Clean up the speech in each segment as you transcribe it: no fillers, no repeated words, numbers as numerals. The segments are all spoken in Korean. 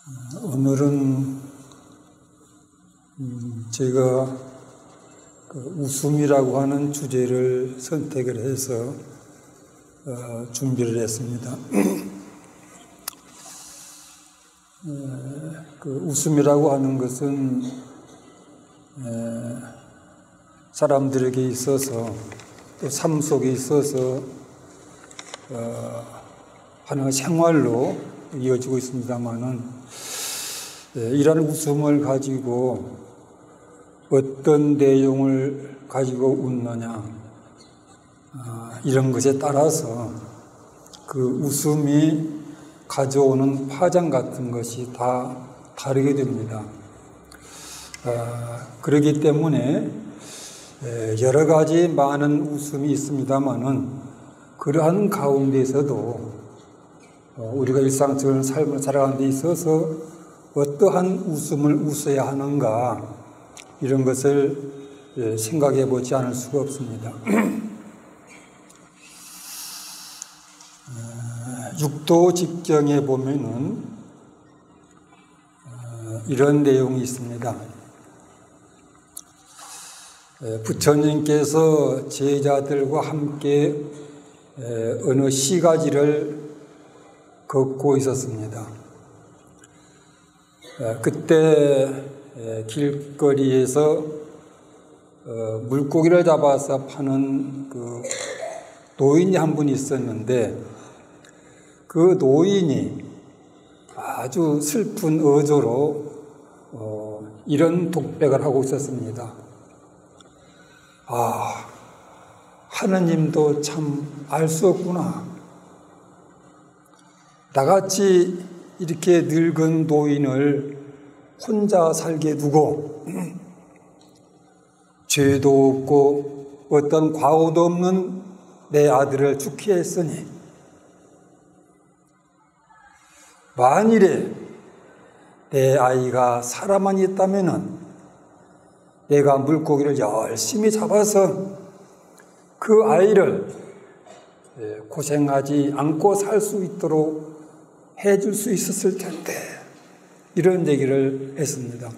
오늘은 제가 웃음이라고 하는 주제를 선택을 해서 준비를 했습니다. 웃음이라고 하는 것은 사람들에게 있어서 또 삶 속에 있어서 하나의 생활로 이어지고 있습니다만은 이러한 웃음을 가지고 어떤 내용을 가지고 웃느냐 이런 것에 따라서 그 웃음이 가져오는 파장 같은 것이 다 다르게 됩니다. 그렇기 때문에 여러 가지 많은 웃음이 있습니다만은 그러한 가운데서도 우리가 일상적인 삶을 살아가는 데 있어서 어떠한 웃음을 웃어야 하는가 이런 것을 생각해 보지 않을 수가 없습니다. 육도 직경에 보면은 이런 내용이 있습니다. 부처님께서 제자들과 함께 어느 시가지를 걷고 있었습니다. 그때 길거리에서 물고기를 잡아서 파는 그 노인이 한 분이 있었는데 그 노인이 아주 슬픈 어조로 이런 독백을 하고 있었습니다. 하느님도 참 알 수 없구나. 나같이 이렇게 늙은 노인을 혼자 살게 두고 죄도 없고 어떤 과오도 없는 내 아들을 죽게 했으니 만일에 내 아이가 살아만 있다면은 내가 물고기를 열심히 잡아서 그 아이를 고생하지 않고 살 수 있도록 해줄 수 있었을 텐데 이런 얘기를 했습니다.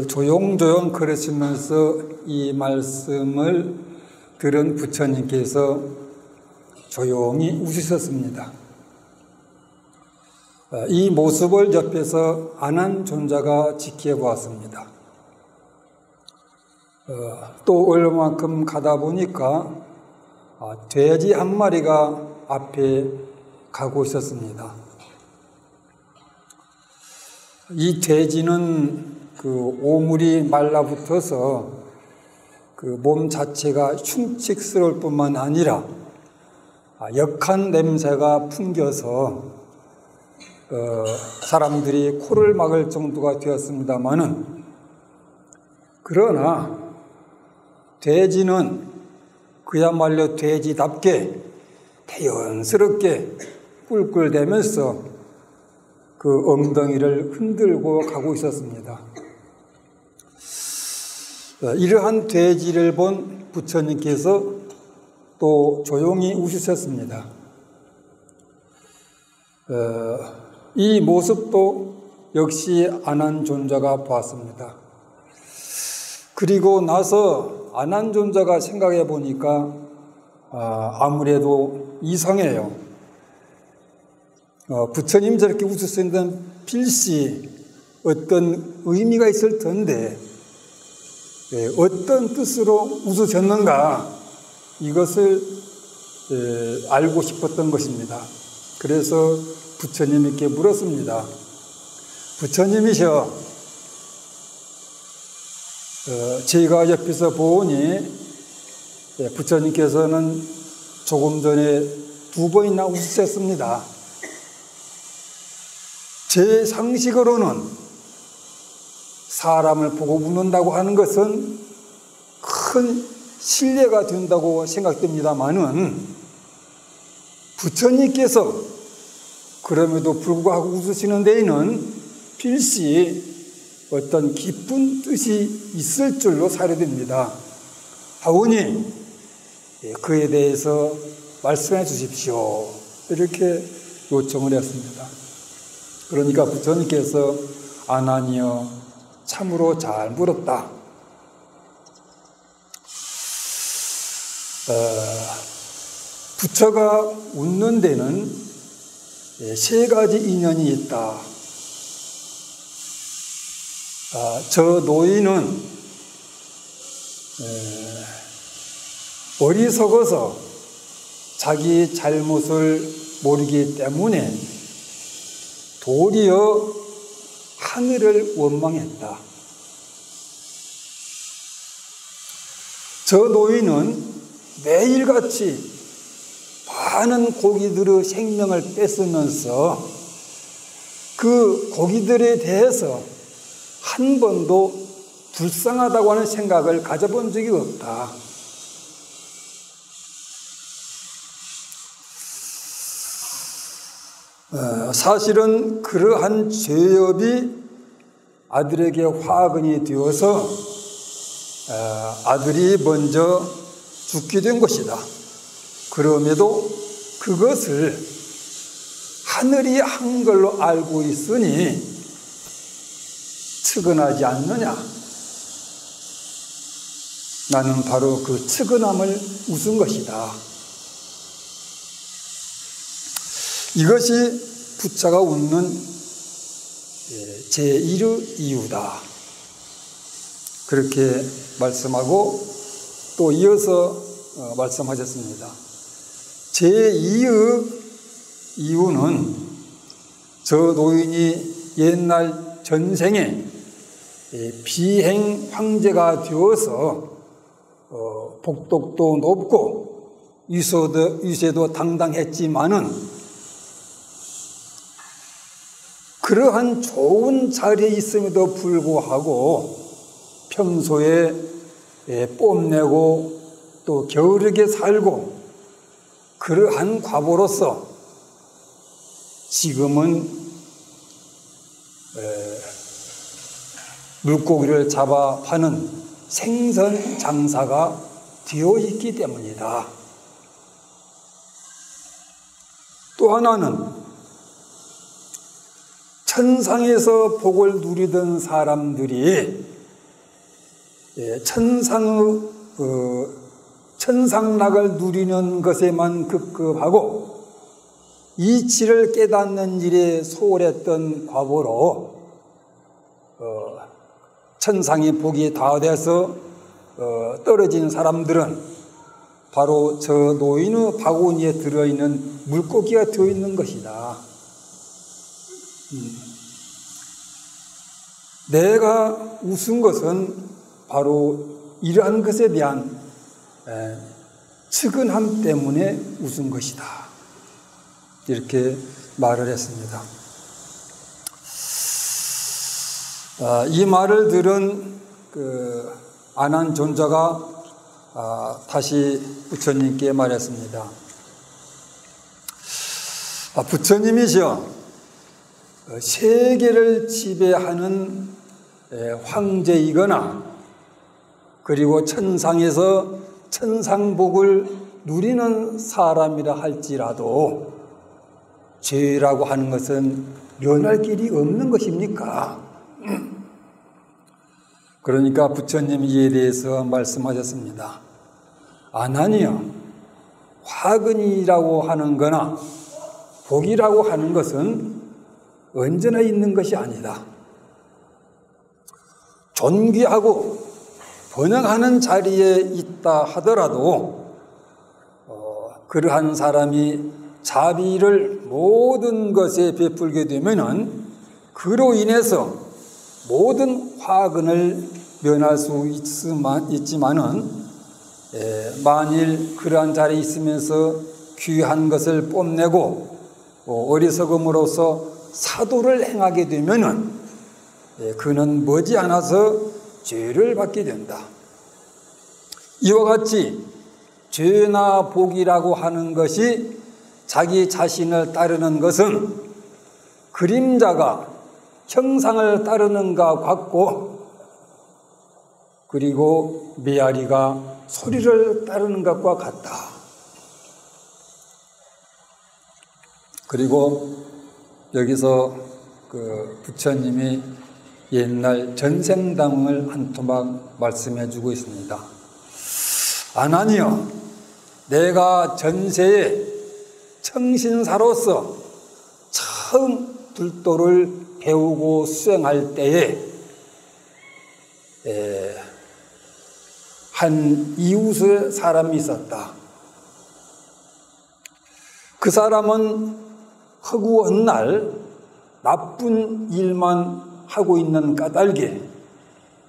조용조용 그러시면서 이 말씀을 들은 부처님께서 조용히 웃으셨습니다. 이 모습을 옆에서 아난존자가 지켜보았습니다. 또 얼마만큼 가다 보니까 돼지 한 마리가 앞에 가고 있었습니다. 이 돼지는 오물이 말라붙어서 몸 자체가 흉측스러울 뿐만 아니라 역한 냄새가 풍겨서 사람들이 코를 막을 정도가 되었습니다마는 그러나 돼지는 그야말로 돼지답게 태연스럽게 꿀꿀대면서 그 엉덩이를 흔들고 가고 있었습니다. 이러한 돼지를 본 부처님께서 또 조용히 웃으셨습니다. 이 모습도 역시 아난존자가 보았습니다. 그리고 나서 아난존자가 생각해 보니까 아무래도 이상해요. 부처님 저렇게 웃으신 데는 필시 어떤 의미가 있을 텐데 어떤 뜻으로 웃으셨는가 이것을 알고 싶었던 것입니다. 그래서 부처님께 물었습니다. 부처님이셔, 제가 옆에서 보니 부처님께서는 조금 전에 2번이나 웃으셨습니다. 제 상식으로는 사람을 보고 웃는다고 하는 것은 큰 신뢰가 된다고 생각됩니다마는 부처님께서 그럼에도 불구하고 웃으시는 데에는 필시 어떤 깊은 뜻이 있을 줄로 사료됩니다. 하오니 그에 대해서 말씀해 주십시오. 이렇게 요청을 했습니다. 그러니까 부처님께서 아나니여 참으로 잘 물었다. 부처가 웃는 데는 세 가지 인연이 있다. 저 노인은 어리석어서 자기 잘못을 모르기 때문에 도리어 하늘을 원망했다. 저 노인은 매일같이 많은 고기들의 생명을 뺏으면서 그 고기들에 대해서 한 번도 불쌍하다고 하는 생각을 가져본 적이 없다. 사실은 그러한 죄업이 아들에게 화근이 되어서 아들이 먼저 죽게 된 것이다. 그럼에도 그것을 하늘이 한 걸로 알고 있으니 측은하지 않느냐? 나는 바로 그 측은함을 웃은 것이다. 이것이 부처가 웃는 제1의 이유다. 그렇게 말씀하고 또 이어서 말씀하셨습니다. 제2의 이유는 저 노인이 옛날 전생에 비행 황제가 되어서 복덕도 높고 위세도 당당했지만은 그러한 좋은 자리에 있음에도 불구하고 평소에 뽐내고 또 게으르게 살고 그러한 과보로서 지금은 물고기를 잡아 파는 생선 장사가 되어 있기 때문이다. 또 하나는 천상에서 복을 누리던 사람들이 천상락을 누리는 것에만 급급하고 이치를 깨닫는 일에 소홀했던 과보로 천상의 복이 다 돼서 떨어진 사람들은 바로 저 노인의 바구니에 들어있는 물고기가 되어 있는 것이다. 내가 웃은 것은 바로 이러한 것에 대한 측은함 때문에 웃은 것이다. 이렇게 말을 했습니다. 이 말을 들은 그 아난존자가 다시 부처님께 말했습니다. 부처님이시여, 세계를 지배하는 황제이거나 그리고 천상에서 천상복을 누리는 사람이라 할지라도 죄라고 하는 것은 면할 길이 없는 것입니까? 그러니까 부처님이 이에 대해서 말씀하셨습니다. 아나니여, 화근이라고 하는 거나 복이라고 하는 것은 언제나 있는 것이 아니다. 존귀하고 번영하는 자리에 있다 하더라도 그러한 사람이 자비를 모든 것에 베풀게 되면은 그로 인해서 모든 화근을 면할 수 있지만은 만일 그러한 자리에 있으면서 귀한 것을 뽐내고 어리석음으로써 사도를 행하게 되면은 그는 머지않아서 죄를 받게 된다. 이와 같이 죄나 복이라고 하는 것이 자기 자신을 따르는 것은 그림자가 형상을 따르는 것과 같고, 그리고 메아리가 소리를 따르는 것과 같다. 그리고 여기서 그 부처님이 옛날 전생담을 한 토막 말씀해 주고 있습니다. 아나니여, 내가 전세에 청신사로서 처음 불도를 배우고 수행할 때에 한 이웃의 사람이 있었다. 그 사람은 허구한 날 나쁜 일만 하고 있는 까닭에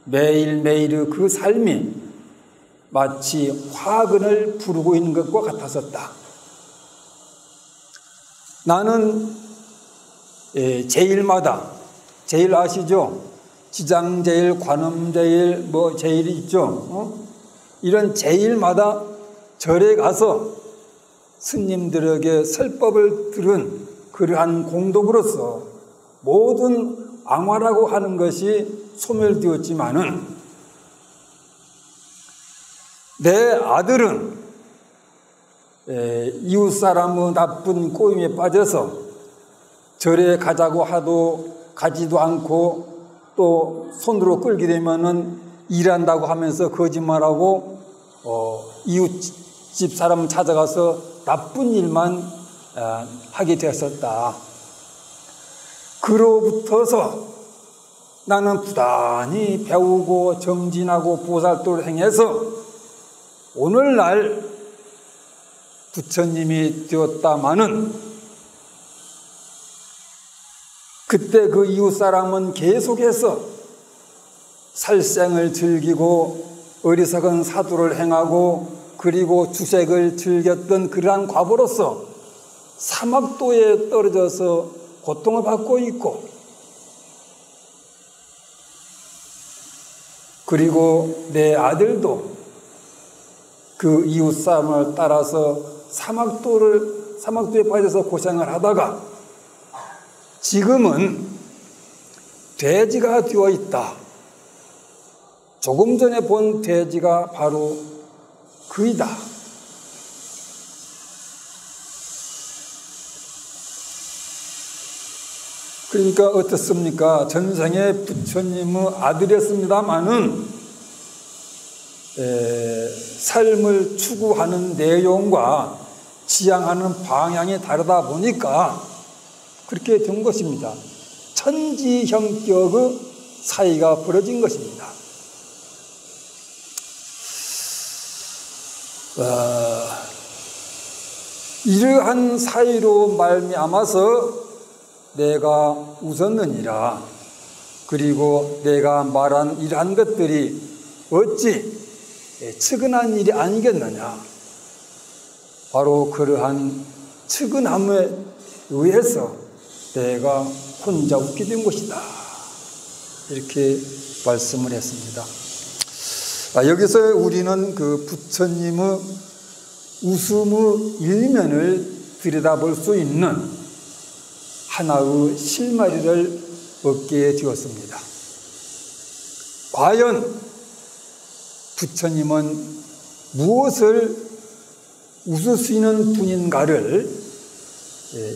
매일매일의 그 삶이 마치 화근을 부르고 있는 것과 같았었다. 나는 제일마다, 제일 아시죠? 지장제일, 관음제일, 제일이 있죠? 이런 제일마다 절에 가서 스님들에게 설법을 들은 그러한 공덕으로서 모든 앙화라고 하는 것이 소멸되었지만은 내 아들은 이웃 사람의 나쁜 꼬임에 빠져서 절에 가자고 하도 가지도 않고 또 손으로 끌게 되면은 일한다고 하면서 거짓말하고 이웃집 사람 찾아가서 나쁜 일만 하게 되었었다. 그로부터서 나는 부단히 배우고 정진하고 보살도를 행해서 오늘날 부처님이 되었다마는 그때 그 이웃 사람은 계속해서 살생을 즐기고 어리석은 사두를 행하고 그리고 주색을 즐겼던 그러한 과보로서 사막도에 떨어져서 고통을 받고 있고, 그리고 내 아들도 그 이웃 사람을 따라서 사막도에 빠져서 고생을 하다가 지금은 돼지가 되어 있다. 조금 전에 본 돼지가 바로 그이다. 그러니까 어떻습니까? 전생에 부처님의 아들이었습니다마는 삶을 추구하는 내용과 지향하는 방향이 다르다 보니까 그렇게 된 것입니다. 천지형격의 사이가 벌어진 것입니다. 이러한 사이로 말미암아서 내가 웃었느니라. 그리고 내가 말한 이러한 것들이 어찌 측은한 일이 아니겠느냐. 바로 그러한 측은함에 의해서 내가 혼자 웃게 된 것이다. 이렇게 말씀을 했습니다. 여기서 우리는 그 부처님의 웃음의 일면을 들여다볼 수 있는 하나의 실마리를 얻게 되었습니다. 과연 부처님은 무엇을 웃을 수 있는 분인가를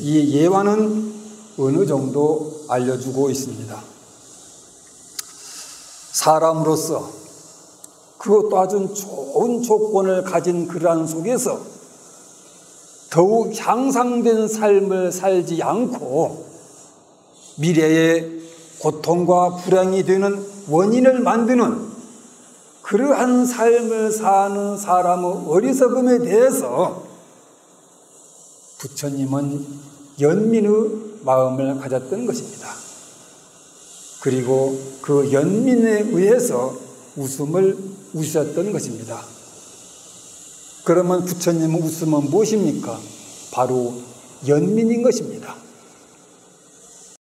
이 예화는 어느 정도 알려주고 있습니다. 사람으로서 그것도 아주 좋은 조건을 가진 그러한 속에서 더욱 향상된 삶을 살지 않고 미래에 고통과 불행이 되는 원인을 만드는 그러한 삶을 사는 사람의 어리석음에 대해서 부처님은 연민의 마음을 가졌던 것입니다. 그리고 그 연민에 의해서 웃음을 웃으셨던 것입니다. 그러면 부처님의 웃음은 무엇입니까? 바로 연민인 것입니다.